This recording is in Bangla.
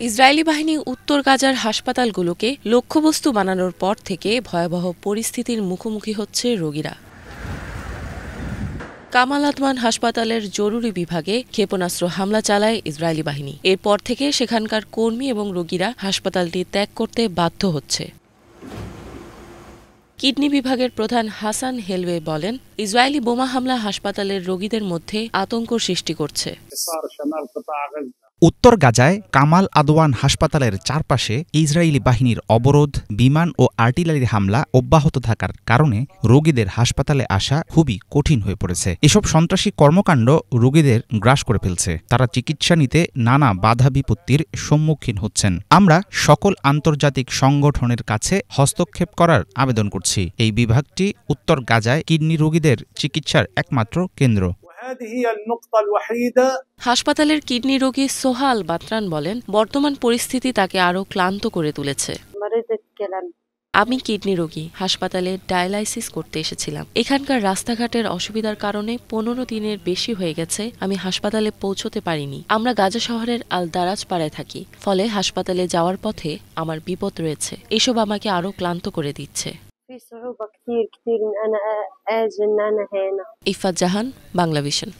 ইসরায়েলি বাহিনী উত্তর গাজার হাসপাতালগুলোকে লক্ষ্যবস্তু বানানোর পর থেকে ভয়াবহ পরিস্থিতির মুখোমুখি হচ্ছে রোগীরা। কামাল আদওয়ান হাসপাতালের জরুরি বিভাগে ক্ষেপণাস্ত্র হামলা চালায় ইসরায়েলি বাহিনী। এরপর থেকে সেখানকার কর্মী এবং রোগীরা হাসপাতালটি ত্যাগ করতে বাধ্য হচ্ছে। কিডনি বিভাগের প্রধান হাসান হেলওয়ে বলেন, ইসরায়েলি বোমা হামলা হাসপাতালের রোগীদের মধ্যে আতঙ্ক সৃষ্টি করছে। উত্তর গাজায় কামাল আদওয়ান হাসপাতালের চারপাশে ইসরায়েলি বাহিনীর অবরোধ, বিমান ও আর্টিলারি হামলা অব্যাহত থাকার কারণে রোগীদের হাসপাতালে আসা খুবই কঠিন হয়ে পড়েছে। এসব সন্ত্রাসী কর্মকাণ্ড রোগীদের গ্রাস করে ফেলছে। তারা চিকিৎসা নিতে নানা বাধা বিপত্তির সম্মুখীন হচ্ছেন। আমরা সকল আন্তর্জাতিক সংগঠনের কাছে হস্তক্ষেপ করার আবেদন করছি। এই বিভাগটি উত্তর গাজায় কিডনি রোগীদের চিকিৎসার একমাত্র কেন্দ্র। হাসপাতালের কিডনি রোগী সোহাল বাতরান বলেন, বর্তমান পরিস্থিতি তাকে আরও ক্লান্ত করে তুলেছে। আমি কিডনি রোগী, হাসপাতালে ডায়ালাইসিস করতে এসেছিলাম। এখানকার রাস্তাঘাটের অসুবিধার কারণে 15 দিনের বেশি হয়ে গেছে আমি হাসপাতালে পৌঁছতে পারিনি। আমরা গাজা শহরের আল দারাজ পাড়ায় থাকি, ফলে হাসপাতালে যাওয়ার পথে আমার বিপদ রয়েছে। এসব আমাকে আরও ক্লান্ত করে দিচ্ছে। ইফাত জাহান, বাংলাভিশন।